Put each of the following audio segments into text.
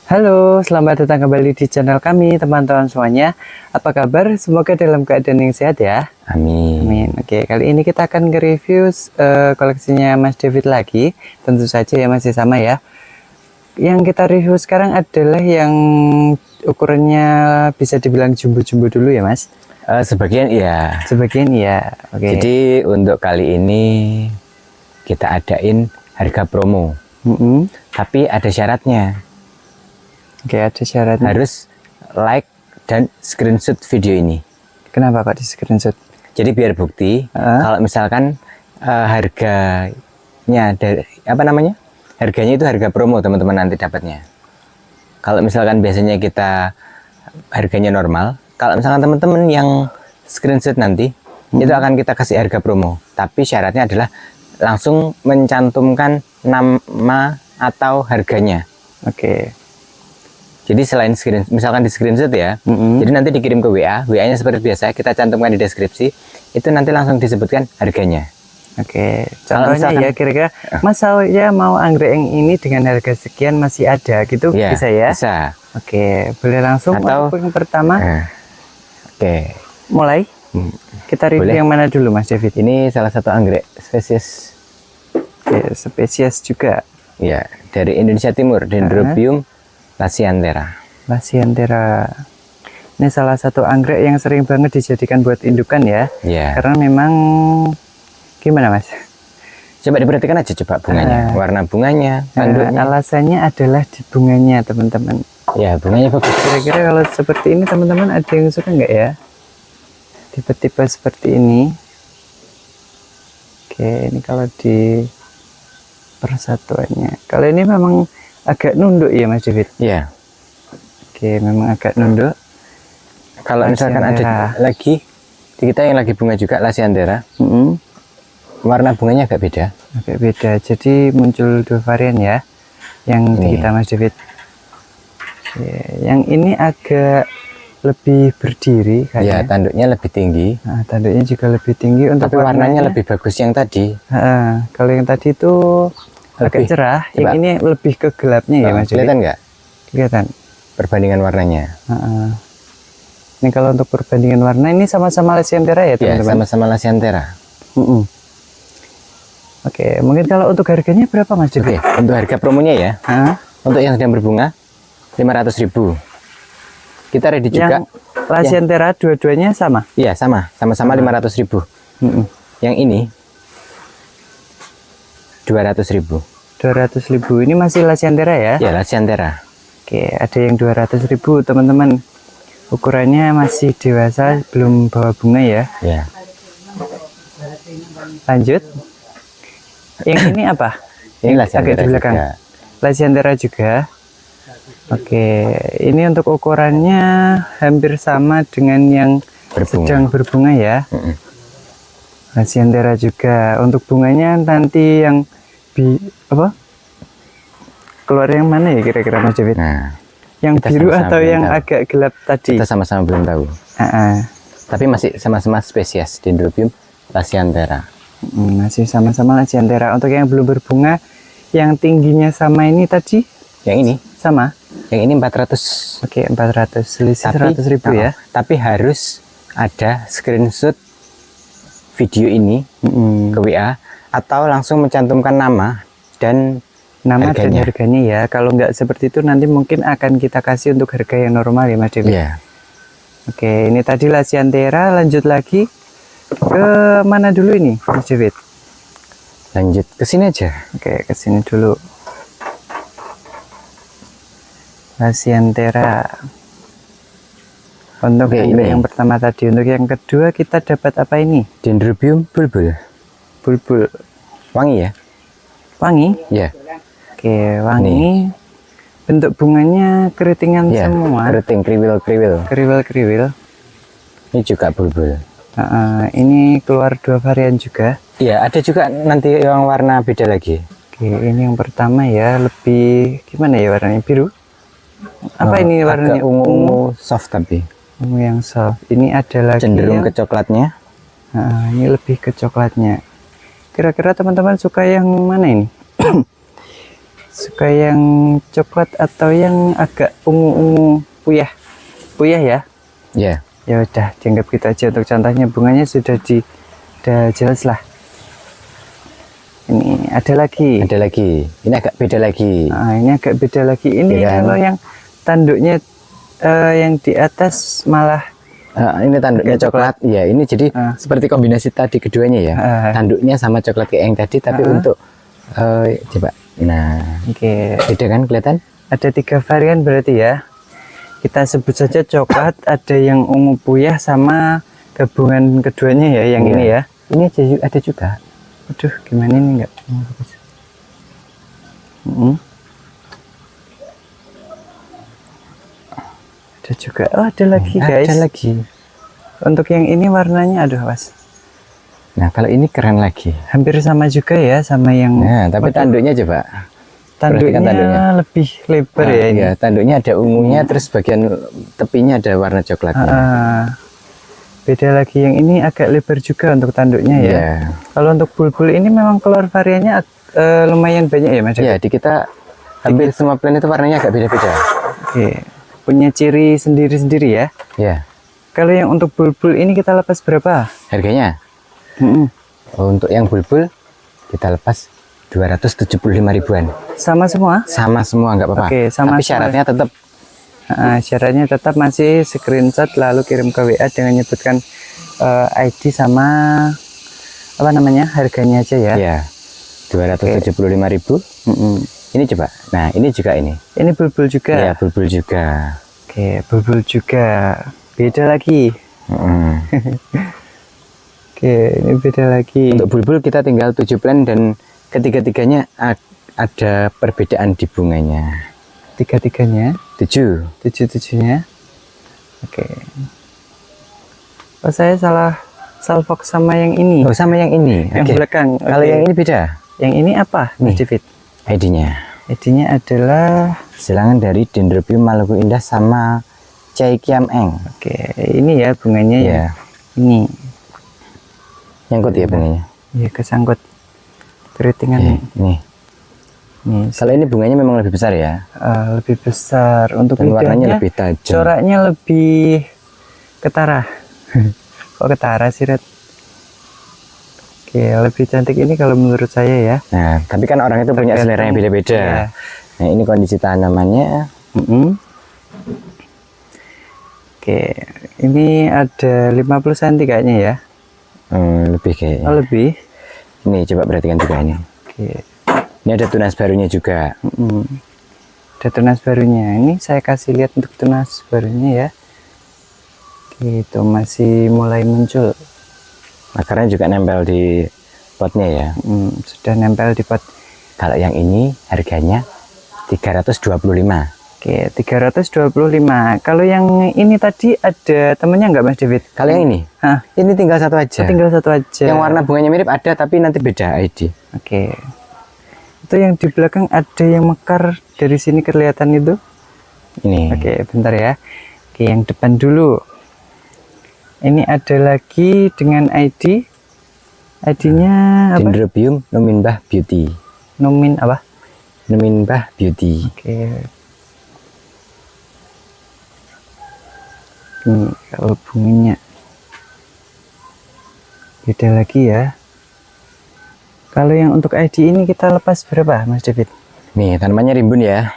Halo, selamat datang kembali di channel kami, teman-teman semuanya. Apa kabar? Semoga dalam keadaan yang sehat ya. Amin. Amin. Oke, kali ini kita akan nge-review koleksinya Mas David lagi. Tentu saja ya masih sama ya. Yang kita review sekarang adalah yang ukurannya bisa dibilang jumbo-jumbo dulu ya, Mas. Sebagian iya. Sebagian iya. Oke. Jadi untuk kali ini kita adain harga promo. Tapi ada syaratnya. Oke, ada syaratnya. Harus like dan screenshot video ini. Kenapa kok di screenshot? Jadi biar bukti kalau misalkan harganya dari harganya itu harga promo teman-teman nanti dapatnya. Kalau misalkan biasanya kita harganya normal, kalau misalkan teman-teman yang screenshot nanti itu akan kita kasih harga promo. Tapi syaratnya adalah langsung mencantumkan nama atau harganya. Oke. Jadi selain misalkan di screenshot ya, jadi nanti dikirim ke WA, WA-nya seperti biasa kita cantumkan di deskripsi, itu nanti langsung disebutkan harganya. Oke, contohnya misalkan, ya kira-kira Mas saya mau anggrek yang ini dengan harga sekian masih ada gitu ya, bisa ya? Bisa. Oke, boleh langsung atau yang pertama? Oke. Mulai. Kita review yang mana dulu Mas David? Ini salah satu anggrek spesies. Oke, spesies juga. Ya, dari Indonesia Timur, Dendrobium lasianthera. Lasianthera. Ini salah satu anggrek yang sering banget dijadikan buat indukan ya. Iya. Karena memang gimana Mas? Coba diperhatikan aja coba bunganya, warna bunganya, tanduknya. Alasannya adalah di bunganya teman-teman. Ya, bunganya bagus. Kira-kira kalau seperti ini teman-teman ada yang suka nggak ya? Tipe-tipe seperti ini. Oke, ini kalau di persatuannya. Kalau ini memang agak nunduk ya Mas David? Iya. Oke, memang agak nunduk. Kalau misalkan ada lagi, kita yang lagi bunga juga lasianthera. Warna bunganya agak beda. Agak beda, jadi muncul dua varian ya. Yang di kita Mas David. Oke, yang ini agak lebih berdiri kayaknya. Ya, tanduknya lebih tinggi. Nah, tanduknya juga lebih tinggi. Untuk tapi warnanya lebih bagus yang tadi. Kalau yang tadi itu agak cerah, yang ini lebih ke gelapnya ya Mas. Kelihatan nggak? Kelihatan. Perbandingan warnanya. Ini kalau untuk perbandingan warna ini sama-sama lasianthera ya teman-teman? Ya, sama-sama lasianthera. Oke, mungkin kalau untuk harganya berapa Mas David? Untuk harga promonya ya, untuk yang sedang berbunga 500.000. Kita ready juga. Yang lasianthera dua-duanya sama? Iya, sama-sama 500.000. Yang ini 200.000. 200.000 ini masih lasianthera ya? Ya, lasianthera. Oke, ada yang 200.000 teman-teman. Ukurannya masih dewasa, belum bawa bunga ya? Ya. Lanjut. Yang ini apa? Ini lasianthera juga. Lasianthera juga. Oke, ini untuk ukurannya hampir sama dengan yang sedang berbunga ya. Lasianthera juga. Untuk bunganya nanti yang keluar yang mana ya kira-kira Mas David? Yang biru atau yang agak gelap tadi? Kita sama-sama belum tahu. Tapi masih sama-sama spesies Dendrobium lasianthera. Masih sama-sama lasianthera. Untuk yang belum berbunga, yang tingginya sama ini tadi? Yang ini sama. Yang ini 400. Oke, 400. Selisih 100.000 ya. Tapi harus ada screenshot video ini ke WA atau langsung mencantumkan nama dan harganya ya. Kalau nggak seperti itu nanti mungkin akan kita kasih untuk harga yang normal ya Mas David. Oke, ini tadi lasianthera. Lanjut lagi ke mana dulu ini Mas David? Lanjut ke sini aja. Oke, ke sini dulu. Lasianthera. Untuk yang pertama tadi, untuk yang kedua kita dapat apa ini? Dendrobium bulbul. Bulbul. Wangi ya? Wangi? Ya. Oke, wangi. Bentuk bunganya keritingan semua. Keriting, kriwil-kriwil. Kriwil-kriwil. Ini juga bulbul. Ini keluar dua varian juga. Iya, ada juga nanti yang warna beda lagi. Oke, ini yang pertama ya, lebih gimana ya warnanya? Biru? Apa ini warnanya? Ungu soft tapi. Ungu yang soft. Ini ada lagi cenderung ke coklatnya. Ini lebih ke coklatnya. Kira-kira teman-teman suka yang mana ini? Suka yang coklat atau yang agak ungu-ungu puyah? Puyah ya? Ya, Ya udah, dianggap gitu aja untuk contohnya. Bunganya sudah jelas lah. Ini ada lagi. ada lagi. Ini agak beda lagi. Nah, ini agak beda lagi. Ini Ya kan? kalau yang tanduknya yang di atas malah Ini tanduknya Agak coklat. Ya, ini jadi seperti kombinasi tadi keduanya ya. Tanduknya sama coklat kayak yang tadi, tapi untuk coba. Nah, oke. beda kan kelihatan? Ada 3 varian berarti ya. Kita sebut saja coklat, ada yang ungu puyah sama gabungan keduanya ya, yang Iya. ini ya. Ini ada juga. Aduh, gimana ini enggak? Ada juga. Oh, ada lagi guys. Ada lagi. Untuk yang ini warnanya aduh was. Nah, kalau ini keren lagi. Hampir sama juga ya sama yang Nah, tapi tanduknya coba. tanduknya, perhatikan tanduknya. lebih lebar ya ini. Iya, tanduknya ada ungunya, terus bagian tepinya ada warna coklatnya. Beda lagi, yang ini agak lebar juga untuk tanduknya ya. Iya. Kalau untuk bulbul ini memang keluar variannya lumayan banyak ya Mas. Iya, di kita hampir semua plan itu warnanya agak beda-beda. Oke. Punya ciri sendiri-sendiri ya. Iya. Kalau yang untuk bulbul ini kita lepas berapa? Harganya untuk yang bulbul kita lepas 275 ribuan. Sama semua? Sama semua nggak apa-apa. Oke, sama Tapi semua. syaratnya tetap Syaratnya tetap masih screenshot lalu kirim ke WA dengan menyebutkan ID sama apa namanya harganya aja ya. ya 275.000. Ini coba. Nah, ini juga ini. Ini bulbul juga. Ya, bulbul juga. Oke, bulbul juga. Beda lagi. Oke, ini beda lagi. Untuk bulbul kita tinggal 7 plan dan ketiga-tiganya ada perbedaan di bunganya. Tiga-tiganya, 7. tujuh-tujuhnya. Oke. Oh, saya salah salfok sama yang ini. Oh, sama yang ini. Yang Oke. belakang. Kalau Oke. yang ini beda. Yang ini apa, Mas Nih. David? ID-nya. ID-nya adalah Silangan dari Dendrobium Maluku Indah sama Chai Kiam Eng. oke, ini ya bunganya ya. Ya. Ini. Nyangkut ya bunganya. Ya kesangkut keritingan Nih. nih. Kalau ini bunganya memang lebih besar ya. Lebih besar untuk Dan warnanya lidahnya, lebih tajam. coraknya lebih ketara. Kok ketara sih, Red? Oke, lebih cantik ini kalau menurut saya ya. Nah, tapi kan orang itu punya selera yang beda-beda. Iya. Nah, ini kondisi tanamannya. Oke, ini ada 50 cm kayaknya ya. Lebih kayaknya. Oh, lebih. Ini coba perhatikan juga ini. Oke. Ini ada tunas barunya juga. Ada tunas barunya. Ini saya kasih lihat untuk tunas barunya ya. Oke, itu masih mulai muncul. Akarnya juga nempel di potnya ya. Sudah nempel di pot. Kalau yang ini harganya 325. Oke, 325. Kalau yang ini tadi ada temennya nggak Mas David? Kalau yang ini, Hah, ini tinggal satu aja. tinggal satu aja. Yang warna bunganya mirip ada, tapi nanti beda ID. Oke. Itu yang di belakang ada yang mekar dari sini kelihatan itu. Ini. Oke, bentar ya. Oke, yang depan dulu. Ini ada lagi dengan ID. ID-nya apa? Dendrobium Numinbah Beauty. Nomin apa? Numinbah Beauty. Oke. Ini kalau bunganya beda lagi ya. Kalau yang untuk ID ini kita lepas berapa, Mas David? Nih, tanamannya rimbun ya.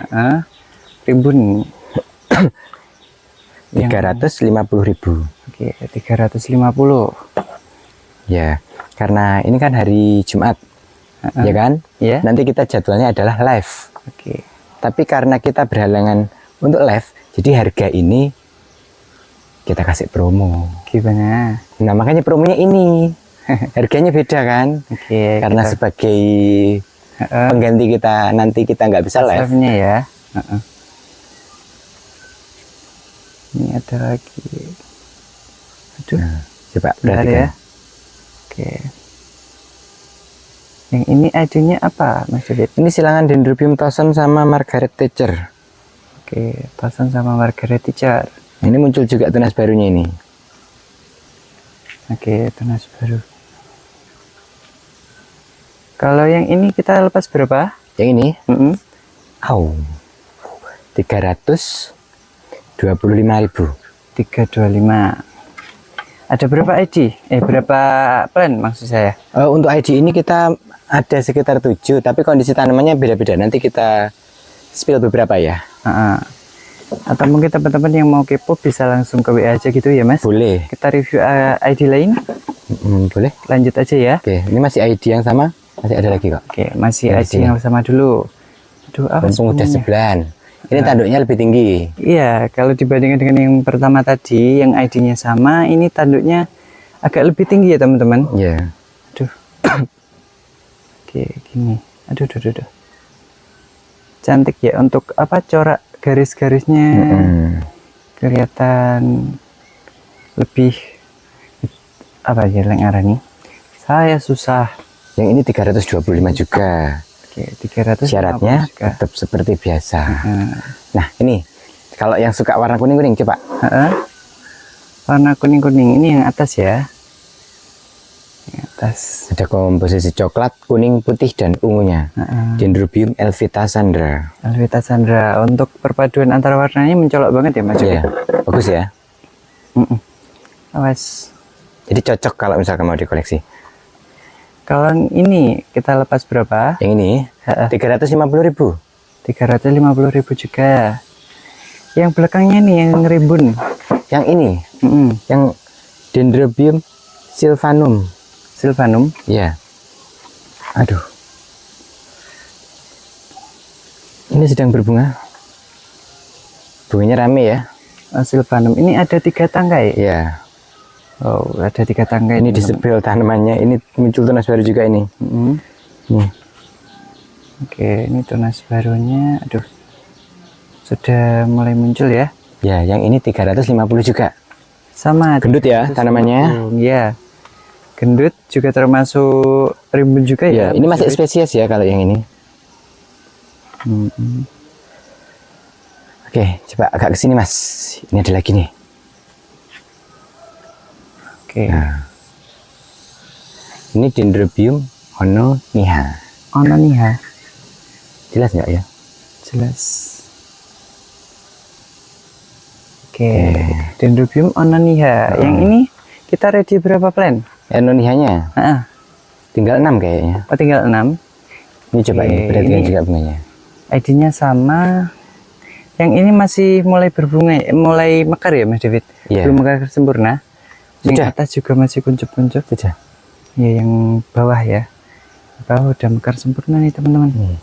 Rimbun. 350.000. Oke, 350. Ya, karena ini kan hari Jumat. Ya kan? Ya. Nanti kita jadwalnya adalah live. Oke. Tapi karena kita berhalangan untuk live, jadi harga ini kita kasih promo. Gimana? Nah, makanya promonya ini. Harganya beda kan? Oke. Karena sebagai pengganti kita nanti kita nggak bisa live. Live-nya ya. Ini ada lagi. Aduh. Nah, coba Bentar perhatikan. ya. Oke. Yang ini ID-nya apa, Mas David? Ini silangan Dendrobium Thousand sama Margaret Thatcher. Oke, Thousand sama Margaret Thatcher. Nah, ini muncul juga tunas barunya ini. Oke, tunas baru. Kalau yang ini kita lepas berapa? Yang ini Au. 325.000. 325. Ada berapa ID? Berapa plan maksud saya? Untuk ID ini kita ada sekitar 7, tapi kondisi tanamannya beda-beda. Nanti kita spill beberapa ya. Atau mungkin teman-teman yang mau kepo bisa langsung ke WA aja gitu ya Mas? Boleh. Kita review ID lain? Boleh. Lanjut aja ya. Oke, ini masih ID yang sama? Masih ada lagi kok. Oke, masih Dari ID sini. yang sama dulu. Aduh, apa Mumpung udah sebenarnya? sebelan. Ini tanduknya lebih tinggi. Iya, kalau dibandingkan dengan yang pertama tadi, yang ID-nya sama, ini tanduknya agak lebih tinggi ya teman-teman. Iya. Aduh. Oke, gini. Aduh. Cantik ya untuk apa corak garis-garisnya kelihatan lebih apa ya nih. Saya susah. Yang ini 325 juga. Oke, 300. Syaratnya tetap seperti biasa. Nah, ini kalau yang suka warna kuning-kuning coba. Warna kuning-kuning ini yang atas ya. Yang atas. Ada komposisi coklat, kuning, putih, dan ungunya. Dendrobium elvita sandra. Elvita sandra. Untuk perpaduan antara warnanya mencolok banget ya Mas. Iya, bagus ya. Awas. Jadi cocok kalau misalkan mau dikoleksi. Kalau yang ini kita lepas berapa? Yang ini 350.000. 350.000 juga. Yang belakangnya nih yang rimbun. Yang ini, yang Dendrobium sylvanum. Sylvanum. Iya. Aduh. Ini sedang berbunga. Bunganya rame ya. Sylvanum. Ini ada 3 tangkai. Iya. Oh, ada 3 tangkai. Ini di sebel tanamannya. Ini muncul tunas baru juga ini. Nih. Oke, ini tunas barunya. Aduh. Sudah mulai muncul ya. Ya, yang ini 350 juga. Sama. Gendut ya tanamannya. Iya. Gendut juga termasuk rimbun juga ya. Ya, ini masih spesies ya kalau yang ini. Oke, coba agak ke sini Mas. Ini ada lagi nih. Oke. Nah. Ini Dendrobium ononiha. Ononiha. Jelas nggak ya? Jelas. Oke. Dendrobium ononiha. Yang ini kita ready berapa plan? Ononihanya tinggal 6 kayaknya. Oh, tinggal 6. Ini coba ini perhatikan juga bunganya. ID-nya sama. Yang ini masih mulai berbunga, mulai mekar ya Mas David? Iya. Belum mekar sempurna. Yang Sudah. atas juga masih kuncup-kuncup. Sudah. Ya, yang bawah ya. Bawah udah mekar sempurna nih teman-teman.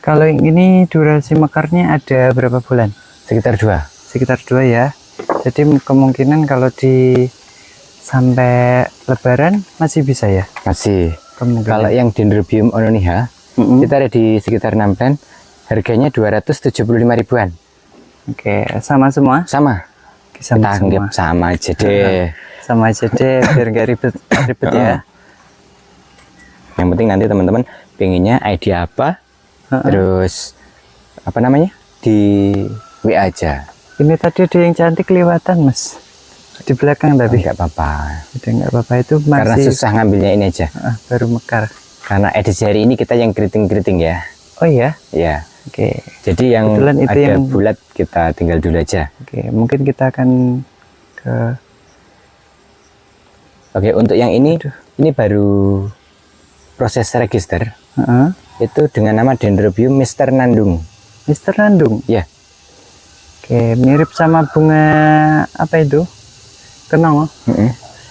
Kalau yang ini durasi mekarnya ada berapa bulan? Sekitar 2. Sekitar 2 ya. Jadi kemungkinan kalau di sampai lebaran masih bisa ya? Masih. Kemungkinan. Kalau yang Dendrobium ononiha, kita ada di sekitar 6 plan. Harganya 275 ribuan. Oke, sama semua? Sama. Sama Kita anggap sama aja deh. Sama aja deh, biar nggak ribet ya. Yang penting nanti teman-teman pengennya ID apa, terus apa namanya di WA aja. Ini tadi ada yang cantik kelewatan Mas. Di belakang tadi. Nggak apa-apa. Udah nggak apa-apa, itu masih. Karena susah ngambilnya ini aja. Baru mekar. Karena edisi hari ini kita yang keriting-keriting ya. Oh iya? Ya. Oke. Jadi yang Kebetulan itu ada yang bulat kita tinggal dulu aja. Oke, mungkin kita akan ke. Oke, untuk yang ini baru proses register. Itu dengan nama Dendrobium Mr. Nandung. Mr. Nandung. Ya. Oke, mirip sama bunga apa itu? Kenanga.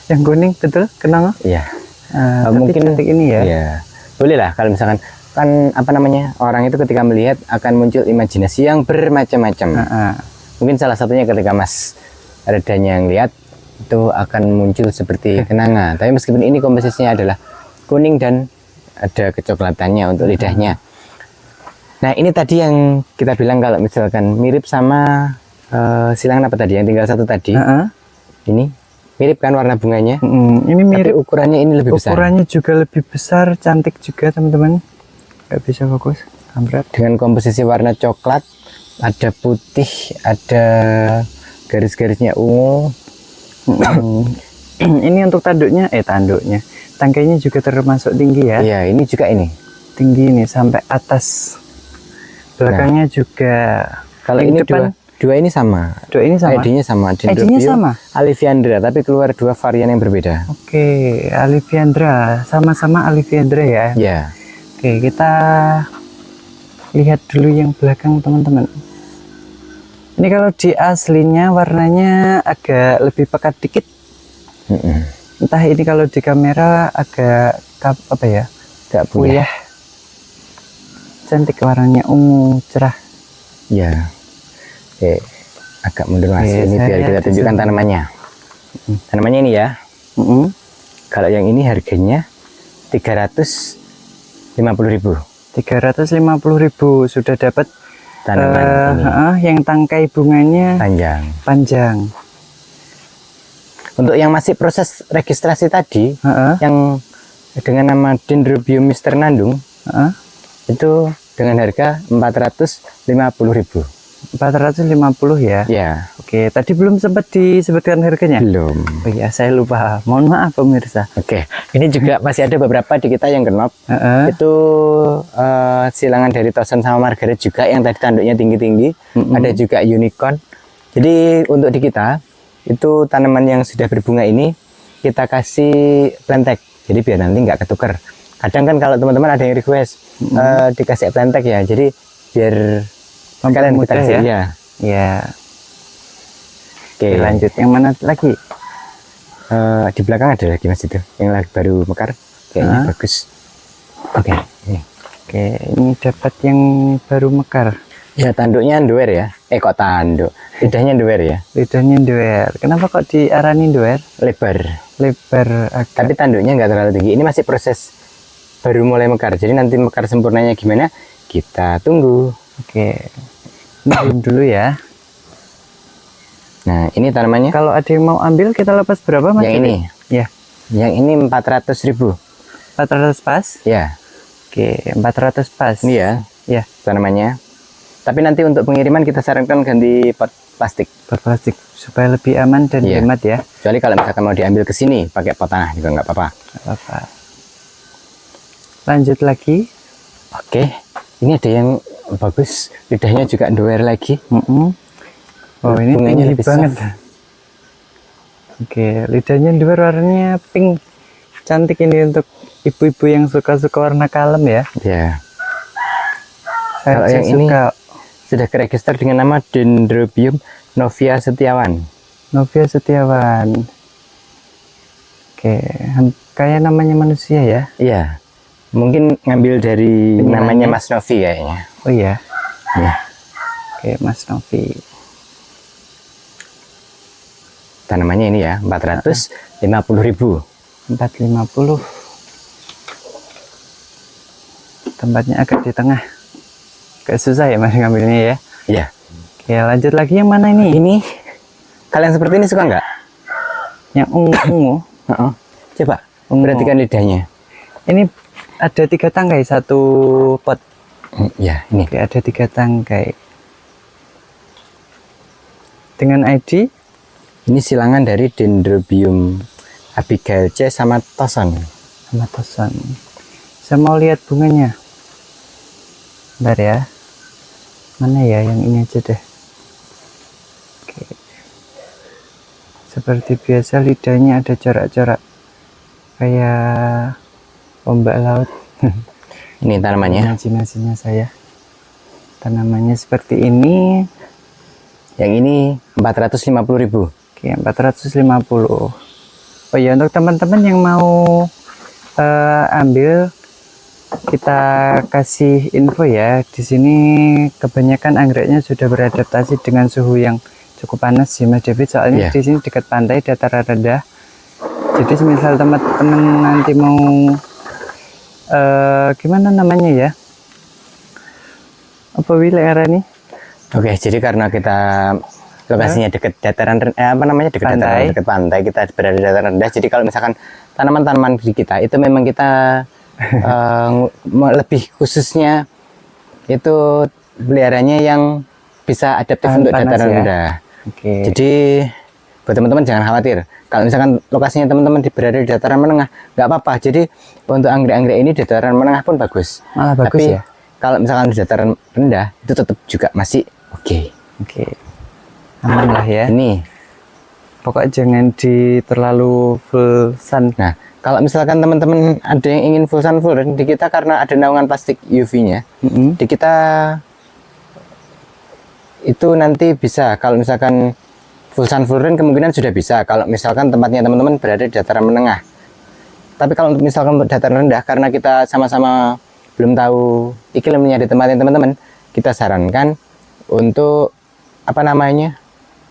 Yang kuning betul, kenanga? Iya. Tapi Mungkin cantik ini ya. Iya. Boleh lah kalau misalkan kan apa namanya, orang itu ketika melihat akan muncul imajinasi yang bermacam-macam. Mungkin salah satunya ketika Mas Redanya yang lihat itu akan muncul seperti kenanga. Tapi meskipun ini komposisinya adalah kuning dan ada kecoklatannya untuk lidahnya. Nah, ini tadi yang kita bilang kalau misalkan mirip sama silangan apa tadi yang tinggal 1 tadi. Ini mirip kan warna bunganya. Ini mirip. Tapi ukurannya ini lebih besar. Ukurannya juga lebih besar, cantik juga teman-teman. Gak bisa fokus, kampret. Dengan komposisi warna coklat, ada putih, ada garis-garisnya ungu. Ini untuk tanduknya, tangkainya juga termasuk tinggi ya. Iya, ini juga ini. Tinggi nih sampai atas. Belakangnya juga. Kalau Yang ini depan, dua ini sama. dua ini sama. ID-nya sama. ID-nya sama. Aliviandra, tapi keluar dua varian yang berbeda. Oke, Aliviandra, sama-sama Aliviandra ya. Ya. Oke, kita lihat dulu yang belakang teman-teman. Ini kalau di aslinya warnanya agak lebih pekat dikit. Entah ini kalau di kamera agak apa ya? Agak Puyah. Cantik warnanya, ungu cerah. Ya. Oke, agak mundur mas. Oke, Ini saya biar kita lihat di tunjukkan sini. tanamannya. Tanamannya ini ya. Kalau yang ini harganya 350.000. 350.000 sudah dapat Tanaman ini yang tangkai bunganya panjang. panjang. Untuk yang masih proses registrasi tadi, yang dengan nama Dendrobium Mister Nandung, itu dengan harga 450.000. 450 ya. Ya, Oke, tadi belum sempat disebutkan harganya. belum. Oh iya, saya lupa. Mohon maaf pemirsa. Oke, ini juga masih ada beberapa di kita yang genop. Itu silangan dari Tosan sama Margaret juga yang tadi tanduknya tinggi-tinggi. Ada juga unicorn. Jadi untuk di kita itu tanaman yang sudah berbunga ini kita kasih plantek. Jadi biar nanti nggak ketukar. Kadang kan kalau teman-teman ada yang request dikasih plantek ya. Jadi biar kalian kita kasih ya. Ya. Oke, Oke, lanjut. Yang mana lagi? di belakang ada lagi mas itu yang lagi baru mekar. Kayaknya bagus. Oke. Ini. Oke, ini dapat yang baru mekar. Ya tanduknya doer ya. Kok tanduk? Lidahnya doer ya. Lidahnya doer. Kenapa kok diarani doer? Lebar. Lebar agak. Tapi tanduknya nggak terlalu tinggi. Ini masih proses baru mulai mekar. Jadi nanti mekar sempurnanya gimana? Kita tunggu. Oke. Ini dulu ya. Nah ini tanamannya. Kalau ada yang mau ambil kita lepas berapa mas? Yang ini. Ya. Yang ini 400.000. 400 pas? Ya. Oke, 400 pas. Ini ya. Ya. Tanamannya. Tapi nanti untuk pengiriman kita sarankan ganti pot plastik. Pot plastik supaya lebih aman dan Iya. hemat ya. Kecuali kalau misalkan mau diambil ke sini pakai pot tanah juga nggak apa-apa. Nggak apa-apa. Lanjut lagi. Oke. Ini ada yang bagus. Lidahnya juga doer lagi. Oh ini Bunganya tinggi lebih banget. soft. Oke, lidahnya doer warnanya pink. Cantik ini untuk ibu-ibu yang suka-suka warna kalem ya. Ya. Saya Kalau sih yang ini suka sudah keregister dengan nama Dendrobium Novia Setiawan. Novia Setiawan. Oke, kayak namanya manusia ya. Iya. Mungkin ngambil dari Penyilannya. namanya Mas Novi kayaknya. Oh iya. Ya. Oke, Mas Novi. Tanamannya ini ya, 450.000. 450. Tempatnya agak di tengah. Agak susah ya Mas ngambilnya ya. Iya. Oke, lanjut lagi yang mana ini? Ini kalian seperti ini suka nggak? Yang ungu. Coba Ungu. perhatikan lidahnya. Ini ada 3 tangkai satu pot. Ya, ini. Oke, ada 3 tangkai. Dengan ID Ini silangan dari Dendrobium Abigail C sama Toson. sama Toson. Saya mau lihat bunganya. Bentar ya. Mana ya yang ini aja deh. Oke. Seperti biasa lidahnya ada corak-corak kayak ombak laut. Ini tanamannya. Imajinasinya saya. Tanamannya seperti ini. Yang ini 450.000. Oke, 450. Oh ya, untuk teman-teman yang mau ambil, kita kasih info ya. Di sini kebanyakan anggreknya sudah beradaptasi dengan suhu yang cukup panas sih Mas David. Soalnya di sini dekat pantai, dataran rendah. Jadi misal teman-teman nanti mau gimana namanya ya? Apa wilayah nih? Oke, jadi karena kita lokasinya dekat dataran dekat Pantai. dataran dekat pantai, kita berada di dataran rendah. Jadi kalau misalkan tanaman-tanaman di kita itu memang kita lebih khususnya itu peliharanya yang bisa adaptif Tahan untuk panas dataran ya. rendah. Oke. Jadi buat teman-teman jangan khawatir. Kalau misalkan lokasinya teman-teman berada di dataran menengah, nggak apa-apa. Jadi untuk anggrek-anggrek ini di dataran menengah pun bagus. Malah bagus Tapi ya. kalau misalkan di dataran rendah itu tetap juga masih oke. Oke. Aman lah ya. Ini. Pokoknya jangan di terlalu full sun. Nah, kalau misalkan teman-teman ada yang ingin full sun full rain, di kita karena ada naungan plastik UV-nya, di kita itu nanti bisa. Kalau misalkan full sun full rain kemungkinan sudah bisa. Kalau misalkan tempatnya teman-teman berada di dataran menengah. Tapi kalau untuk misalkan untuk dataran rendah, karena kita sama-sama belum tahu iklimnya di tempatnya teman-teman, kita sarankan untuk apa namanya,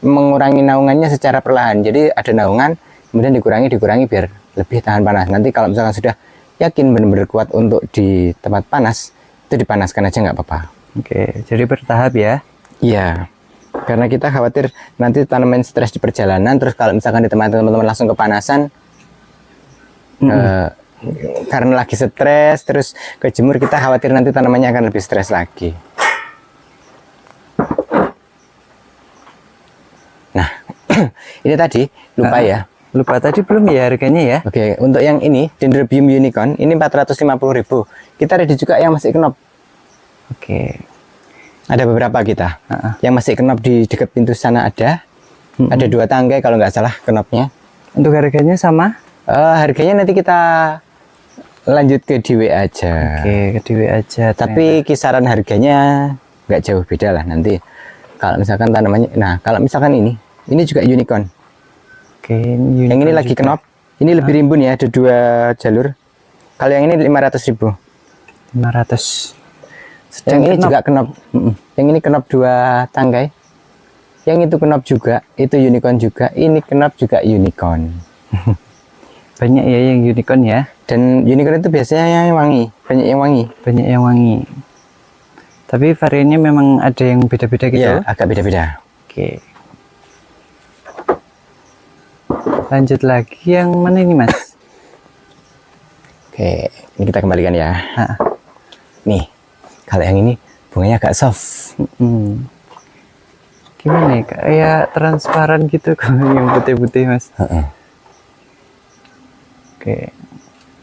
mengurangi naungannya secara perlahan. Jadi ada naungan, kemudian dikurangi biar lebih tahan panas. Nanti kalau misalkan sudah yakin benar-benar kuat untuk di tempat panas, itu dipanaskan aja nggak apa-apa. Oke, jadi bertahap ya. Iya, karena kita khawatir nanti tanaman stres di perjalanan, terus kalau misalkan di tempat teman-teman langsung kepanasan, karena lagi stres terus kejemur, kita khawatir nanti tanamannya akan lebih stres lagi. Nah, ini tadi lupa ya. Lupa tadi belum ya harganya ya? Oke, untuk yang ini Dendrobium unicorn ini 450.000. Kita ready juga yang masih knop. Oke. Ada beberapa kita. Yang masih knop di dekat pintu sana ada. Ada 2 tangkai kalau nggak salah knopnya. Untuk harganya sama? Harganya nanti kita lanjut ke DW aja. Oke, ke DW aja. Tapi kisaran harganya nggak jauh beda lah nanti. Kalau misalkan tanamannya, nah kalau misalkan ini juga unicorn. Oke, ini yang ini lagi knop. Ini lebih rimbun ya, ada 2 jalur. Kalau yang ini 500.000. 500. Yang ini juga knop. Yang ini knop 2 tangkai. Yang itu knop juga, itu unicorn juga. Ini knop juga unicorn. Banyak ya yang unicorn ya. Dan unicorn itu biasanya yang wangi, banyak yang wangi. Banyak yang wangi. Tapi variannya memang ada yang beda-beda gitu. Iya, agak beda-beda. Oke. Lanjut lagi yang mana ini Mas? Oke, ini kita kembalikan ya. Nih, kalau yang ini bunganya agak soft. Gimana ya? Kayak transparan gitu kalau yang putih-putih Mas. Oke.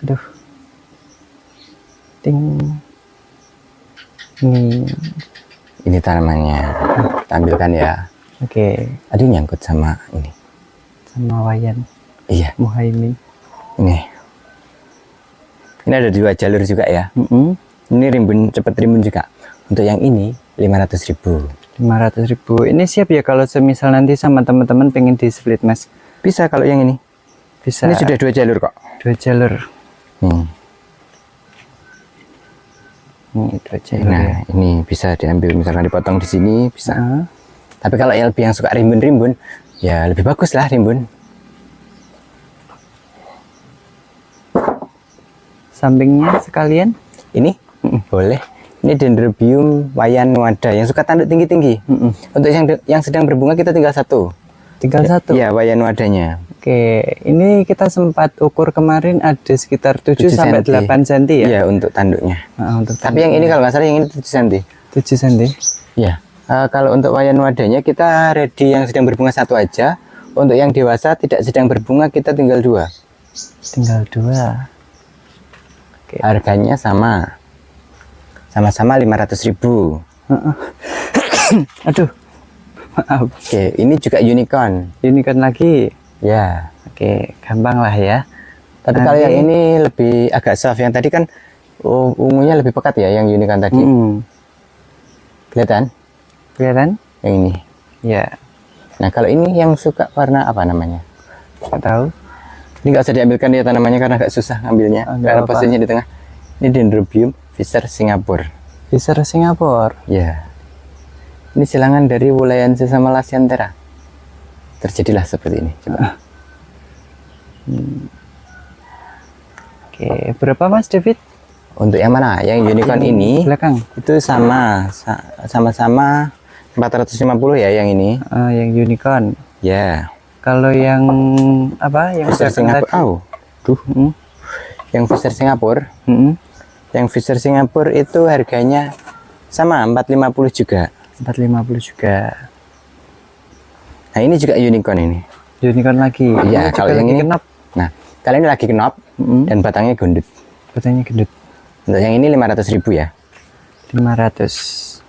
Aduh. Ting. Ini tanamannya. Tampilkan ya. Oke. Aduh, nyangkut sama ini. Sama Wayan. Iya. Muhaimin. Ini ada 2 jalur juga ya. Ini rimbun, cepat rimbun juga. Untuk yang ini 500.000. 500.000. Ini siap ya kalau semisal nanti sama teman-teman pengen di split Mas? Bisa kalau yang ini. Bisa. Ini sudah 2 jalur kok. 2 jalur. Ini 2 jalur. Nah, ya. ini bisa diambil misalkan dipotong di sini bisa. Tapi kalau yang lebih yang suka rimbun-rimbun, ya lebih bagus lah rimbun. Sampingnya sekalian? Ini boleh. Ini Dendrobium wayanwada yang suka tanduk tinggi-tinggi. Untuk yang sedang berbunga kita tinggal 1. Tinggal 1? Iya, wayanwadanya. Oke, ini kita sempat ukur kemarin ada sekitar 7 sampai 8 cm ya? Iya, untuk tanduknya. Untuk Tapi yang ini kalau nggak salah yang ini 7 cm. 7 cm? Iya. Kalau untuk wayanwadanya kita ready yang sedang berbunga 1 aja. Untuk yang dewasa tidak sedang berbunga kita tinggal 2. Tinggal 2. Oke. Harganya sama-sama 500.000. Aduh, maaf. Oke, ini juga unicorn. Unicorn lagi. Ya. Oke, gampang lah ya. Tapi kalau yang ini lebih agak soft. Yang tadi kan ungunya lebih pekat ya, yang unicorn tadi. Kelihatan? Kelihatan? Yang ini. Ya. Nah, kalau ini yang suka warna apa namanya? Nggak tahu. Ini nggak usah diambilkan ya tanamannya karena agak susah ngambilnya. Karena posisinya di tengah. Ini Dendrobium Fisher Singapore. Fisher Singapore. Ya. Ini silangan dari Woolliansis sama Lasianthera. Terjadilah seperti ini. Coba. Oke, berapa Mas David? Untuk yang mana? Yang unicorn ini belakang. Itu sama-sama 450 ya yang ini. Yang unicorn. Ya. Kalau yang apa? Yang Fisher Singapore. Yang Fisher Singapore. Yang Fisher Singapore itu harganya sama 450 juga. 450 juga. Nah, ini juga unicorn ini. Unicorn lagi. Iya, kalau yang ini kenop. Nah, kalau ini lagi knop dan batangnya gendut. Batangnya gendut. Untuk yang ini 500.000 ya. 500.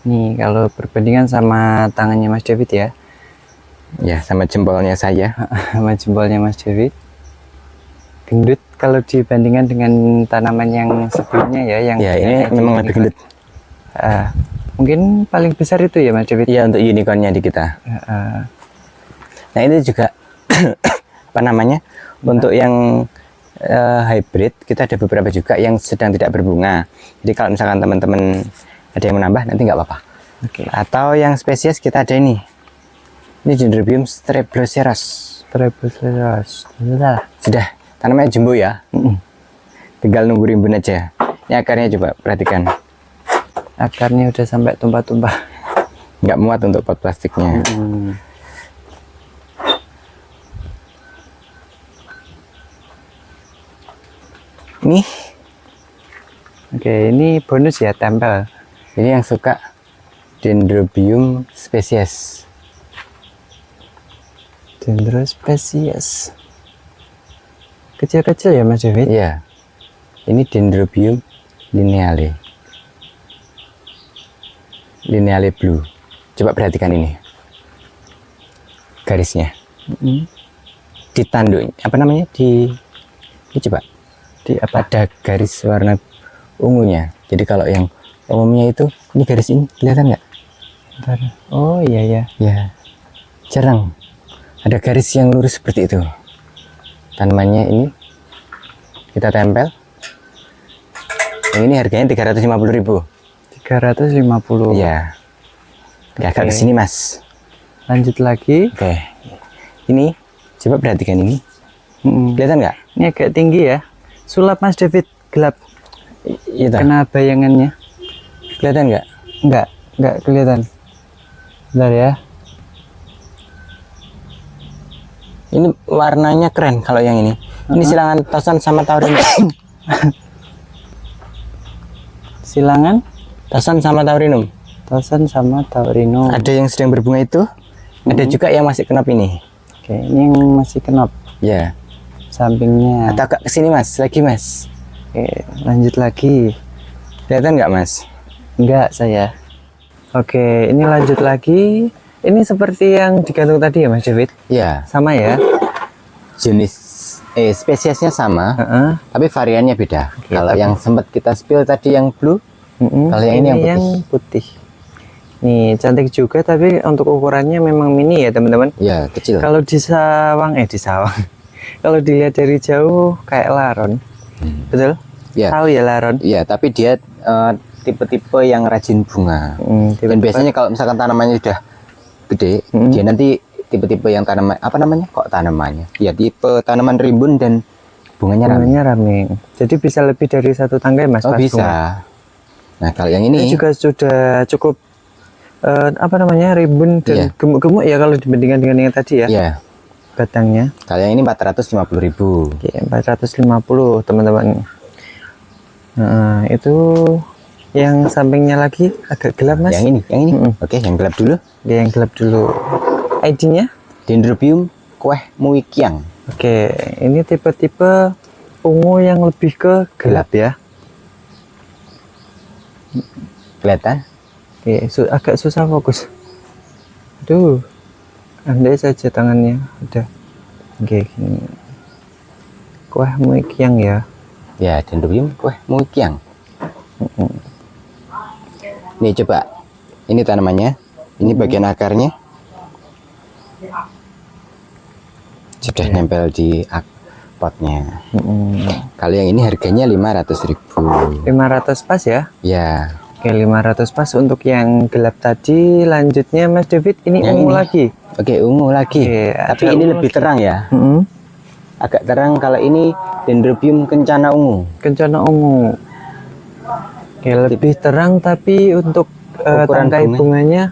Nih kalau perbandingan sama tangannya Mas David ya. Ya, sama jempolnya saya. Sama jempolnya Mas David. Gendut kalau dibandingkan dengan tanaman yang sebelumnya ya, yang Ya, ini memang lebih gendut. Mungkin paling besar itu ya Mas David. Iya, untuk unicornnya di kita. Nah, ini juga apa namanya? Untuk yang hybrid, kita ada beberapa juga yang sedang tidak berbunga. Jadi kalau misalkan teman-teman ada yang menambah, nanti nggak apa-apa. Oke. Atau yang spesies kita ada ini. Ini Dendrobium strepsirrhoeus. Sudah, tanamannya jumbo ya. Tinggal nunggu rimbun aja. Ini akarnya coba perhatikan. Akarnya udah sampai tumpah-tumpah. Nggak muat untuk pot plastiknya. Nih, Oke, ini bonus ya, tempel. ini yang suka Dendrobium spesies. Dendro spesies. Kecil-kecil ya Mas David? Iya, ini Dendrobium lineale. Lineale blue. Coba perhatikan ini. Garisnya. Di tanduk, apa namanya? Ini coba. Di apa? Ada garis warna ungunya. Jadi kalau yang umumnya itu, ini garis ini, kelihatan nggak? Bentar. Oh iya ya. Ya, jarang ada garis yang lurus seperti itu. Tanamannya ini kita tempel. Yang ini harganya 350.000. 350. Iya. Agak Oke. kesini mas. Lanjut lagi. Oke. Ini coba perhatikan ini. Mm-mm. Kelihatan nggak? Ini agak tinggi ya. Sulap Mas David, gelap. Itu. Kena bayangannya. Kelihatan nggak? Enggak kelihatan. Bentar ya. Ini warnanya keren kalau yang ini. Ini silangan tosan sama taurin. Silangan Tosan sama taurinum. Tosan sama Taurino. Ada yang sedang berbunga itu. Ada juga yang masih kenop ini. Oke, ini yang masih kenop Ya. sampingnya. Atau agak kesini mas, lagi mas. Oke, lanjut lagi. Kelihatan nggak mas? Enggak saya. Oke, ini lanjut lagi. Ini seperti yang digantung tadi ya Mas David? Ya. Sama ya? Jenis spesiesnya sama, Heeh. tapi variannya beda. Kalau tapi- yang sempat kita spill tadi yang blue, Mm-mm. Kalau yang ini yang putih. Nih, cantik juga tapi untuk ukurannya memang mini ya, teman-teman. ya kecil. Kalau di sawang di sawang. Kalau dilihat dari jauh kayak laron. Betul? Ya. Tahu ya laron? Iya, tapi dia tipe-tipe yang rajin bunga. Dan tipe-tipe. biasanya kalau misalkan tanamannya sudah gede, dia nanti tipe-tipe yang tanaman apa namanya? Kok tanamannya? Ya tipe tanaman rimbun dan bunganya rame. Bunganya rame. Jadi bisa lebih dari satu tangga ya Mas? Oh pas bisa. bunga? Nah kalau yang Ini ini, juga sudah cukup apa namanya, rimbun dan Iya. gemuk-gemuk ya kalau dibandingkan dengan yang tadi ya, ya batangnya. kalau yang ini 450.000. Oke, 450 teman-teman. Nah, itu yang sampingnya lagi agak gelap Mas. Yang ini. Oke, yang gelap dulu. Oke, yang gelap dulu. ID-nya? Dendrobium kueh muikiang. Oke, ini tipe-tipe ungu yang lebih ke gelap ya. Kelihatan? Oke, agak susah fokus. Aduh, andai saja tangannya udah. Oke, gini. Kuah muikiang ya. Ya, Dendrobium kueh muikiang. Nih coba, ini tanamannya, ini bagian akarnya sudah nempel di potnya. Kalau yang ini harganya 500.000. 500 pas ya. Ya, Oke, 500 pas untuk yang gelap tadi. Lanjutnya Mas David, ini Yang ungu ini. lagi. oke ungu lagi. Oke, Tapi ada ini ungu lebih lagi. terang ya, agak terang. Kalau ini Dendrobium kencana ungu. Kencana ungu. Oke, lebih terang tapi untuk Ukuran tangkai bunganya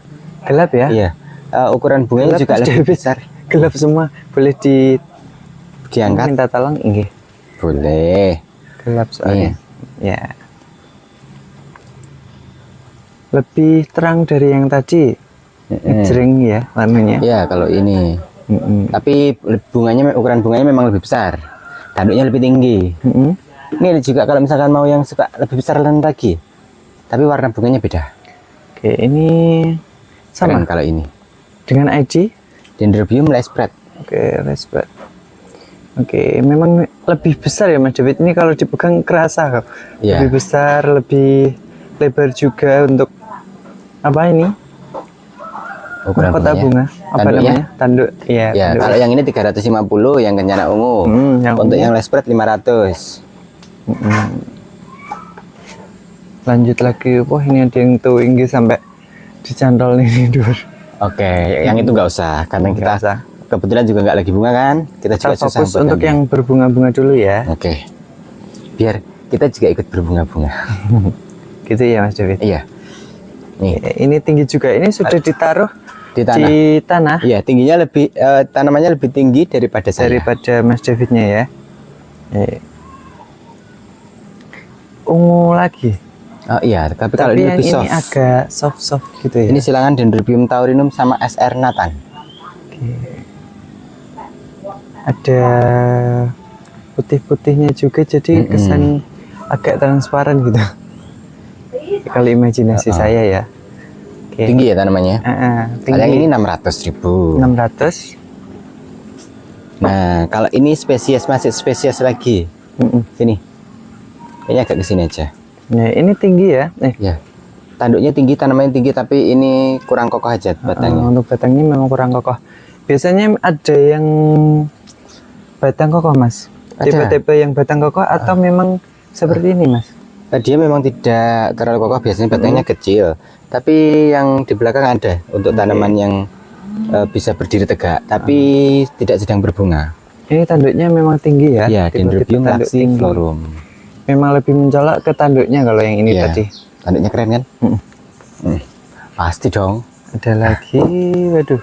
gelap ya. Iya, ukuran bunganya Gelap, juga Mas lebih David. besar. Gelap semua. Boleh Diangkat, minta tolong? Nggih. boleh. Gelap soalnya. Ya. Lebih terang dari yang tadi. Jering ya warnanya. Ya kalau ini. Tapi ukuran bunganya memang lebih besar. Tanduknya lebih tinggi. Ini juga kalau misalkan mau yang suka lebih besar lagi, tapi warna bunganya beda. Oke, ini sama Keren kalau ini. dengan ID. Dendrobium lespread. Oke, respect. Oke, memang lebih besar ya Mas David. Ini kalau dipegang kerasa kok. Iya. Lebih besar, lebih lebar juga untuk apa ini? Ukuran Kota bunga. Apa Tanduknya? namanya? Tanduk. Iya. Ya, tanduk. kalau yang ini 350 yang kencana ungu. Yang Untuk ungu. yang lespread 500. Lanjut lagi. Wah, ini ada yang tuh tinggi sampai dicantol ini dur. Oke, yang itu nggak usah karena Nggak kita usah. kebetulan juga nggak lagi bunga kan. Kita Kita juga susah fokus buat untuk ngambil. yang berbunga-bunga dulu ya. Oke. Biar kita juga ikut berbunga-bunga. Gitu ya Mas David. Iya. Nih, Ini tinggi juga. Ini sudah ditaruh di tanah. di tanah Iya, tingginya lebih tanamannya lebih tinggi daripada saya. daripada Mas Davidnya ya. Ungu lagi. Oh iya, tapi kalau Tapi ini yang lebih ini soft. agak soft-soft gitu ya. Ini silangan Dendrobium taurinum sama SR Nathan. Ada putih-putihnya juga, jadi kesan agak transparan gitu. Kalau imajinasi saya ya. Oke. Tinggi ya tanamannya. Kalau yang Tinggi ini 600.000. 600. Nah, kalau ini spesies masih spesies lagi. Sini. Kayaknya agak ke sini aja. Nah, ini tinggi ya. Ya. Tanduknya tinggi, tanamannya tinggi, tapi ini kurang kokoh aja batangnya. Untuk batangnya memang kurang kokoh. Biasanya ada yang batang kokoh, Mas. Ada. Tipe-tipe yang batang kokoh atau memang seperti ini, Mas? Dia memang tidak terlalu kokoh, biasanya batangnya kecil. Tapi yang di belakang ada untuk tanaman yang bisa berdiri tegak, tapi tidak sedang berbunga. Ini tanduknya memang tinggi ya. Ya, Tipe-tipe Dendrobium tanduk tinggi. laxiflorum. Memang lebih mencolok ke tanduknya kalau yang ini Iya. tadi. Tanduknya keren kan? Pasti dong. Ada lagi, waduh.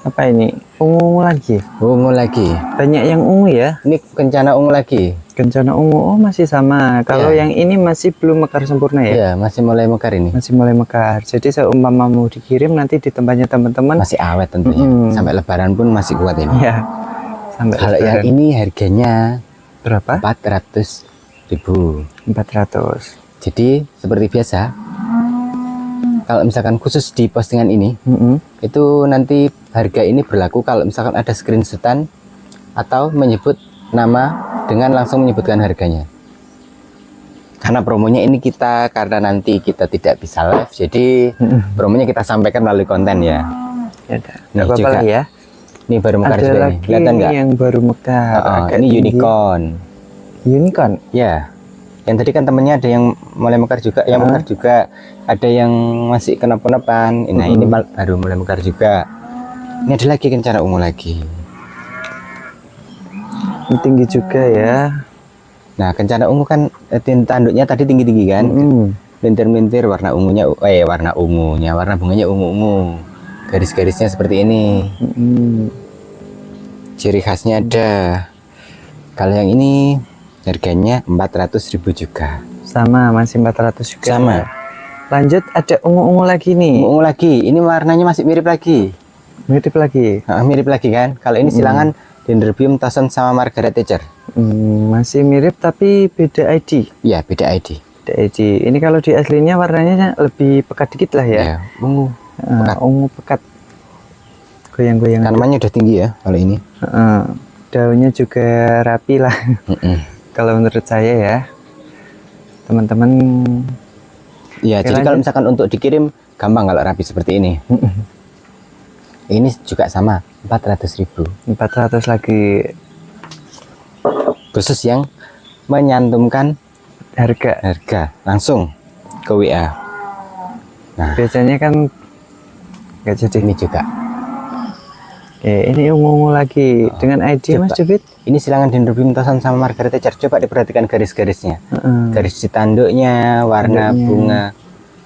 Apa ini? Ungu lagi. Ungu lagi. Banyak yang ungu ya. Ini kencana ungu lagi. Kencana ungu, oh masih sama. Kalau Iya. yang ini masih belum mekar sempurna ya. Iya, masih mulai mekar ini. Masih mulai mekar. Jadi seumpama mau dikirim nanti di tempatnya teman-teman. Masih awet tentunya. Sampai lebaran pun masih kuat ini. Ya. Sampai Kalau yang lebaran. ini harganya Berapa? 400.000. 400. Jadi seperti biasa, kalau misalkan khusus di postingan ini, itu nanti harga ini berlaku kalau misalkan ada screenshotan atau menyebut nama dengan langsung menyebutkan harganya. Karena promonya ini kita, karena nanti kita tidak bisa live, jadi promonya kita sampaikan melalui konten ya. Ya udah. Nih Nggak apa-apa juga. lah ya. Ini baru mekar Ada juga nih, lagi kelihatan ini nggak? yang baru mekar. agak Ini tinggi. unicorn. Unicorn. Ya, yang tadi kan temennya ada yang mulai mekar juga, yang mekar juga, ada yang masih kenapa-napan. Nah, ini baru mulai mekar juga. Ini ada lagi kencana ungu lagi. Ini tinggi juga ya. Nah, kencana ungu kan tanduknya tadi tinggi-tinggi kan, melintir-melintir warna ungunya, warna bunganya ungu-ungu. Garis-garisnya seperti ini. Ciri khasnya ada. Kalau yang ini harganya 400.000 juga. Sama, masih 400 juga. Sama. Lanjut ada ungu-ungu lagi nih. Ungu lagi, ini warnanya masih mirip lagi. Mirip lagi. Mirip lagi kan? Kalau ini silangan Dendrobium Thousand sama Margaret Thatcher. Masih mirip tapi beda ID. Iya, beda ID. Beda ID. Ini kalau di aslinya warnanya lebih pekat dikit lah ya. Ya, ungu. Ungu pekat. Goyang-goyang. Tanamannya udah tinggi ya kalau ini. Daunnya juga rapi lah. Kalau menurut saya ya. Teman-teman. Iya, jadi kalau misalkan untuk dikirim gampang kalau rapi seperti ini. Ini juga sama, 400.000. 400 lagi. Khusus yang menyantumkan Harga. langsung ke WA. Nah, Biasanya kan nggak jadi. ini juga. Oke, ini ungu-ungu lagi dengan ID coba. Mas David. Ini silangan Dendrobium Thousand sama Margaret Thatcher. Coba diperhatikan garis-garisnya. Garis di tanduknya, warna bunga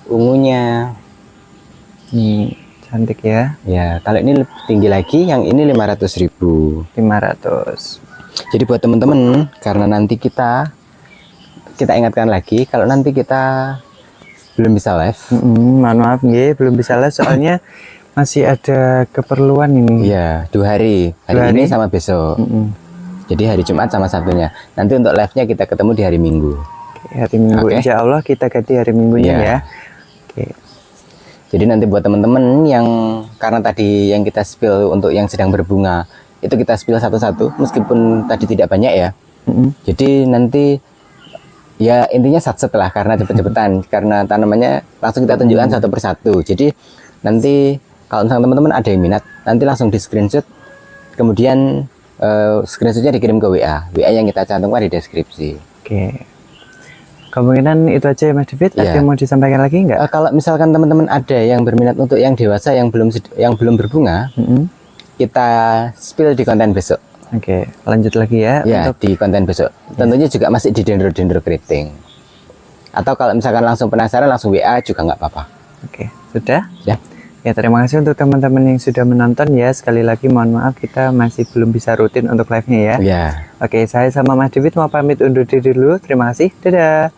ungunya. Nih, cantik ya. Ya, kalau ini lebih tinggi lagi, yang ini 500.000. 500. Jadi buat teman-teman, karena nanti kita ingatkan lagi, kalau nanti kita belum bisa live, Mohon maaf nggih, belum bisa live soalnya masih ada keperluan ini. ya 2 hari, hari 2 ini hari? sama besok. Jadi hari Jumat sama Sabtunya. Nanti untuk live-nya kita ketemu di hari Minggu. Hari Minggu, Oke. insya Allah kita ganti hari Minggunya Iya. ya. Oke. Jadi nanti buat teman-teman yang karena tadi yang kita spill untuk yang sedang berbunga itu kita spill satu-satu meskipun tadi tidak banyak ya. Jadi nanti ya intinya sat-set lah karena cepet-cepetan karena tanamannya langsung kita tunjukkan satu persatu. Jadi nanti kalau misalnya teman-teman ada yang minat nanti langsung di screenshot kemudian screenshotnya dikirim ke WA yang kita cantumkan di deskripsi. Oke. Kemungkinan itu aja ya Mas David. Ada Iya. yang mau disampaikan lagi nggak? Kalau misalkan teman-teman ada yang berminat untuk yang dewasa yang belum berbunga, kita spill di konten besok. Oke, lanjut lagi ya. Ya, Untuk di konten besok. Tentunya juga masih di dendro keriting. Atau kalau misalkan langsung penasaran langsung WA juga nggak apa-apa. Oke, sudah? Ya. Ya, terima kasih untuk teman-teman yang sudah menonton ya. Sekali lagi mohon maaf kita masih belum bisa rutin untuk live-nya ya. Ya. Oke, saya sama Mas David mau pamit undur diri dulu. Terima kasih. Dadah.